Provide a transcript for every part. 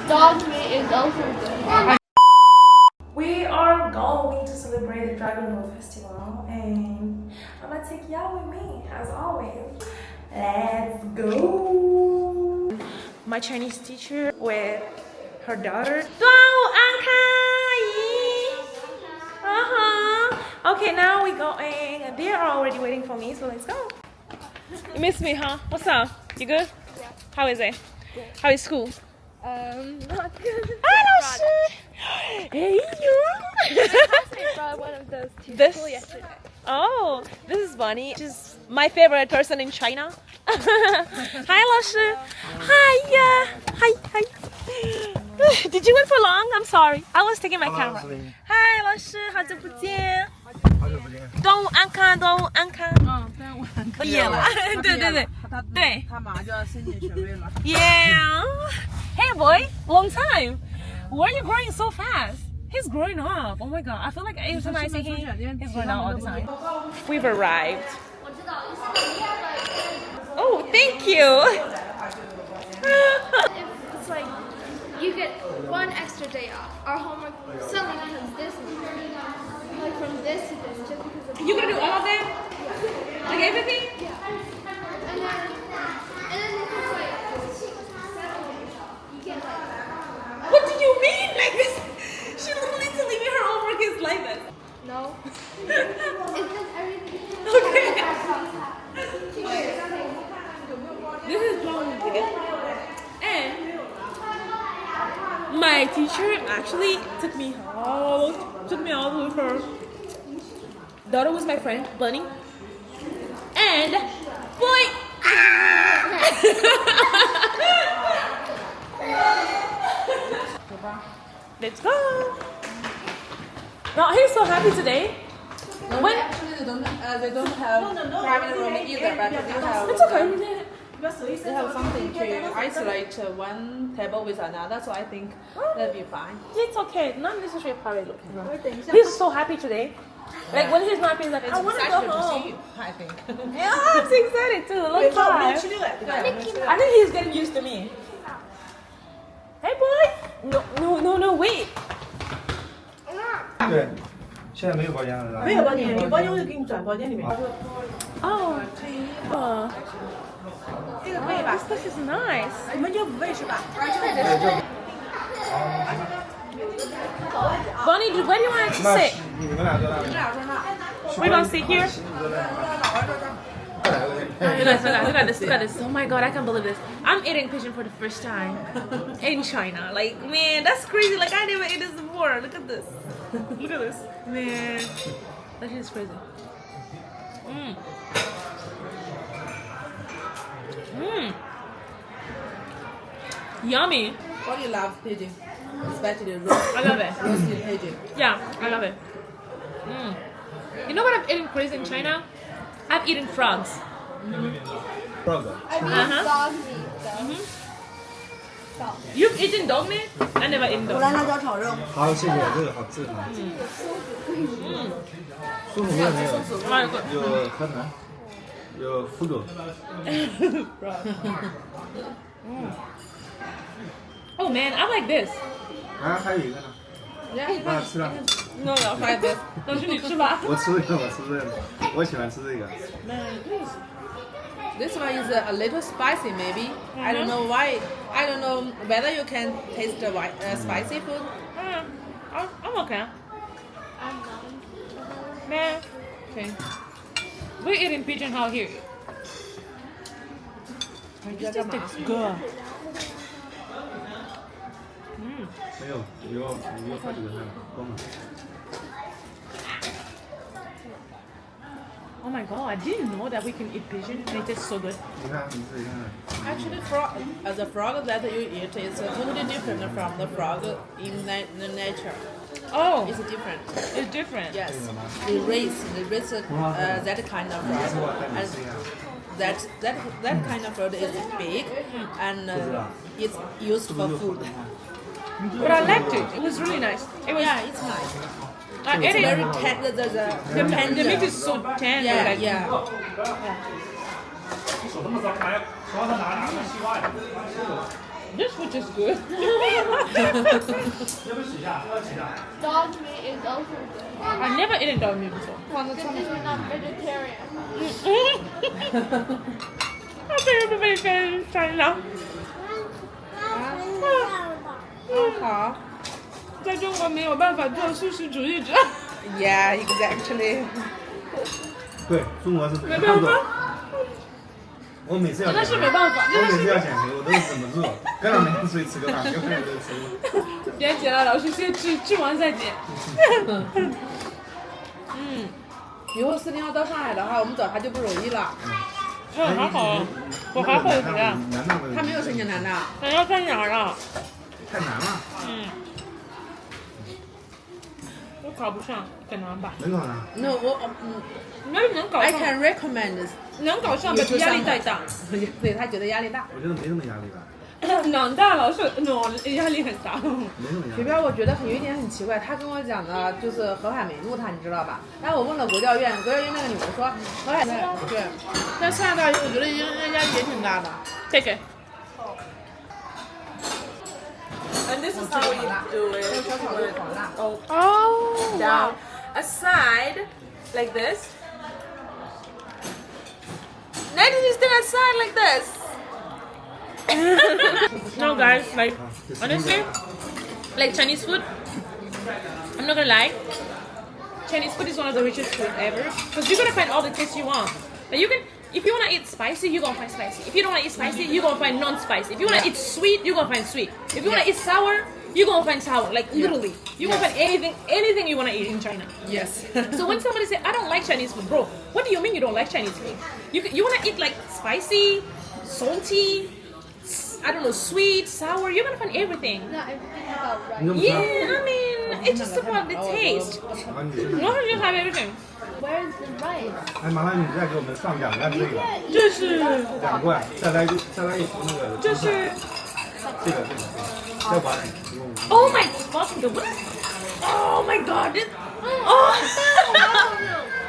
Dog meat is also good. We are going to celebrate the Dragon Boat Festival and I'm gonna take y'all with me as always. Let's go! My Chinese teacher with her daughter. Okay, now we're going. They are already waiting for me, so let's go. You miss me, huh? What's up? You good? Yeah. How is it? Good. How is school? Not good. Hi, 老师. Hey, you. I brought one of those to This- school yesterday. Oh, this is Bunny. She's my favorite person in China. Hi, 老师. Hi, hi, hi. Did you wait for long? I'm sorry. I was taking my camera. Hi, 老师，好久不见。好久不见。端午安康，端午安康。端午安毕业了。对对对。对。他马上就要申请学位了。Yeah. Hey, boy. Long time. Why are you growing so fast? He's growing up. Oh my god. I feel like every time I see him, he's growing up all the time. We've arrived. Oh, thank you. It's like you get one extra day off. Our homework suddenly becomes this one. Like from this to this, just because of You gonna do all of them? Like everything? and then if it's like you get like What do you mean like this? She literally telling me her homework is like this. no. It's just everything. Okay. This is wrong with it. And my teacher actually took me out with her daughter was my friend, Bunny. And boy Let's go. No, he's so happy today. When Actually, they don't have private room either, but it's okay. they have something to isolate one table with another, so I think that'll be fine. It's okay. Not necessarily private location. He's so happy today. Like when he's not happy, he's like, I want to go home. I think. Yeah, I'm so excited too. Look time. I think he's getting used to me. Hey boy. No, wait. 对，现在没有包间了，是吧？没有包间，有包间我就给你转包间里面。 Oh. 这个可以吧？ This place is nice. 你们就5位是吧？ Bunny, where do you want to 那 sit? 你们俩坐那里。 We're gonna sit here. 坐那里。 Look at this. Oh my god, I can't believe this. I'm eating pigeon for the first time in China. Like, man, that's crazy. Like, I never ate this before. Look at this. Look at this. Man, that shit is crazy. Yummy. What do you love pigeon? Especially roast. I love it. Roasted pigeon. Yeah, I love it. You know what I've eaten crazy in China? I've eaten frogs. Frog. I mean Uh-huh. dog meat though. You've eaten dog meat? I never eaten dog 兰 meat. 辣椒炒肉。好，谢谢，这个好吃哈。松鼠面没有， Very good. 有河南，有福州。 Oh man, I like this. 啊，还有一个呢，啊，吃了， No, no, try this. 老师你吃吧。我吃这个，我吃这个，我喜欢吃这个。 This one is a little spicy, maybe. I don't know why. I don't know whether you can taste the spicy food. I'm okay. I'm not. Man, Okay. we're eating pigeon out here. 你在干嘛？ Good. 没有，有好几个呢，光了。 Oh my god, I didn't know that we can eat pigeon and it tastes so good. 你看，你自己看看。 Actually, the frog that you eat is totally different from the frog in the nature. Oh, It's different. it's different. Yes, they raise that kind of frog, and that kind of frog is big, and it's used for food. But I liked it. It was really nice. It was. Yeah, it's nice. I ate It's very it. tender. The tender. meat is so tender. Yeah, like, yeah. ，This food is good. Dog meat is also good. I've never eaten dog meat before. This is not vegetarian. I think I'm a vegetarian in China. 好。在中国没有办法做素食主义者。 Yeah, exactly. 对，中国是没办法，我每次要真的是没办法，我每次要减肥，我都是这么做，跟老娘出去吃个饭，跟朋友出去吃。别减了，老师先吃完再减。以后4年要到上海的话，我们找他就不容易了。还好，我还后悔啊。他没有申请南大。想要在哪儿啊？太难了。我考不上，很难吧？能考上？ No， 没能考 I 上， can recommend 能考上，但是压力太大。对他觉得压力大。我觉得没什么压力吧。南大老师压力很大。没什么压力。学边我觉得有一点很奇怪，他跟我讲的就是河海没录他，你知道吧？然后我问了国教院，国教院那个女的说河海对，但上大学我觉得应该压力也挺大的。Take it. And this is how we do it. 小炒就黄辣。 Oh, down. A side, like this. Next is then a side like this. No, guys, like, honestly, like Chinese food, I'm not gonna lie, Chinese food is one of the richest food ever. Because you're gonna find all the taste you want. Like, you can, if you wanna eat spicy, you're gonna find spicy. If you don't wanna eat spicy, you're gonna find non-spicy. If you wanna eat sweet, you're gonna find sweet. If you wanna eat sour, you're gonna find sour. Like, literally. You're gonna find anything you wanna eat in China. Yes. So when somebody say, I don't like Chinese food, bro, what do you mean you don't like Chinese food? You wanna eat like spicy, salty, I don't know, sweet, sour, you're gonna find everything. Not everything about rice. 你怎么 Yeah, 吃？ I mean, it's just about the taste. 啊，你真的。 You just have everything. Where's the rice? 哎，麻烦你再给我们上2罐这个，这是2罐，再来一壶那个。这是这个，再把你。 Oh my fucking god. Oh my god. Oh.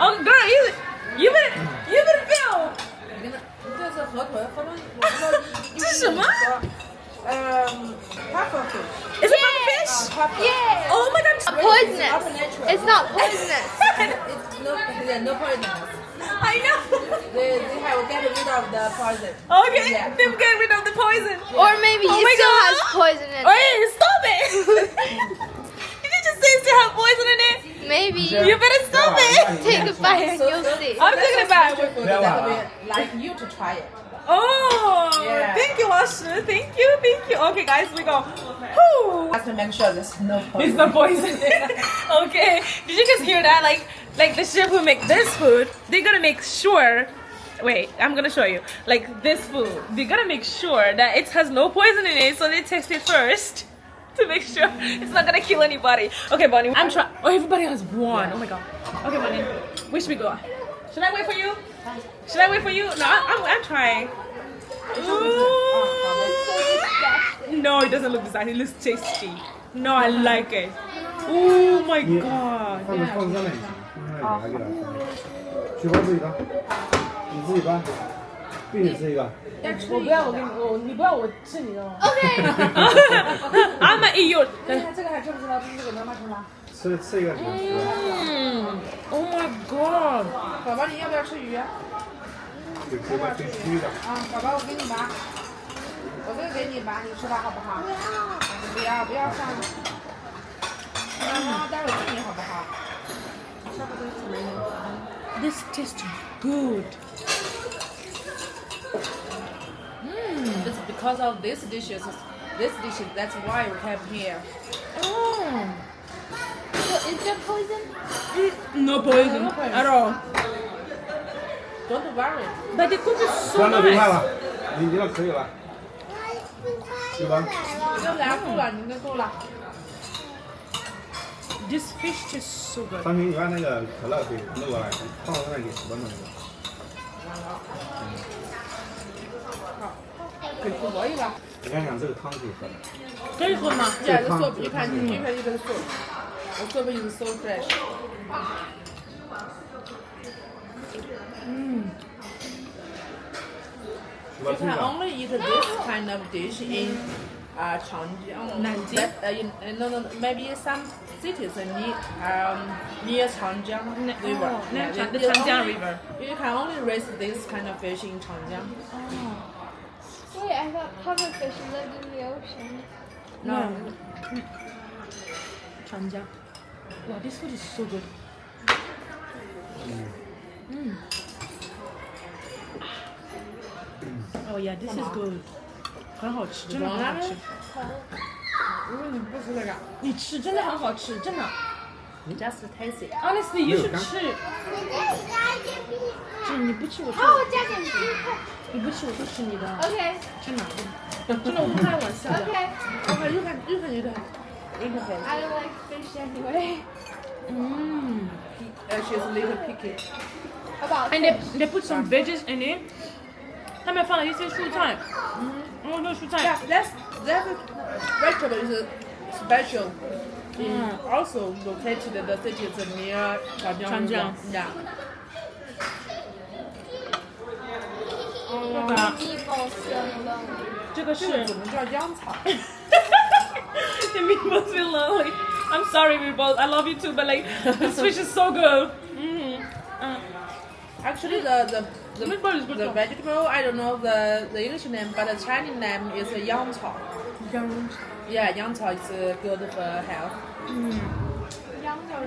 Oh girl, you better feel. 这是河豚，河豚我不知道这是什么？pufferfish。 Is it pufferfish? Yeah. Oh my god. Poisonous. It's not poisonous. It's no poisonous. I know. They have get rid of the poison. Okay, Yeah. they've get rid of the poison. Or maybe Oh it my still God. has poison in it. Hey, stop it! Did you just say it still have poison in it? Maybe. You better stop it! Take a bite and you'll see. I'm taking it back. That would like you to try it. Oh, Yeah. thank you, Ashley. Thank you. Okay, guys, we go. Whew. Have to make sure there's no poison. It's not poison. Okay. Did you just hear that? Like the chef who make this food, they're gonna make sure. Wait, I'm gonna show you. Like this food, they're gonna make sure that it has no poison in it, so they taste it first to make sure it's not gonna kill anybody. Okay, Bonnie, I'm trying. Oh, everybody has one. Oh my god. Okay, Bonnie, where should we go? Should I wait for you? Should I wait for you? No, I'm trying. Ooh. No, it doesn't look disgusting. It looks tasty. No, I like it. Oh my 你 god. 放上面也行，放上面给他。去包自己的，你自己包，并且吃一个。我不要，你不要我吃你的。 Okay. I'm gonna eat yours. 这个还吃不吃了？这是给妈妈吃了。吃一个行。 Oh my god. 宝宝，你要不要吃鱼？啊，有区的。宝宝，我给你拔，我这个给你拔，你吃吧，好不好？不要，不要上。妈妈待会儿给你好不好？ This tastes good. It's because of these dishes. That's why we have here. Oh. So is there poison? No poison at all. Don't worry. But the cook is so 关了别看 nice. 了，你那可以了。去吧。要不然够了，你应该够了。 This fish tastes so good. 张明，你把那个可乐给弄过来，放到那里给石头弄一个。可以了。我跟你讲，这个汤可以喝的。可以喝吗？ Yeah, the soup. You can eat the soup. The soup is so fresh. You can only eat this kind of dish in Changjiang. Nanjing? No, maybe some cities near Changjiang River. Yeah, the you Changjiang only- River. You can only raise this kind of fish in Changjiang. Wait, I thought pufferfish lived in the ocean. No. Changjiang. Wow, this food is so good. Oh yeah, this is good. 很好吃，真的很好吃。如果你不吃这个你吃真的很好吃，真的。 ，just taste it. Honestly, you should 没有吃。你不吃我吃。哦，我加点鸡块。你不吃我就吃你的。 OK 真的，真的，我不开玩笑的。 OK. 日本有点 I don't like fish anyway. she's a little picky. About And fish. they put some veggies in it. 他们放了一些蔬菜。然后那蔬菜。 Yeah, that vegetable is special. Also located in the cities near Changjiang. Yeah. meatballs so lonely. 这个是。怎么叫秧草 The meatballs feel lonely. I'm sorry, meatballs. I love you too, but like this fish is so good. Actually, the meatball is good. vegetable, I don't know the English name, but the Chinese name is yangcao. Yeah, yangcao is good for health. 羊肉。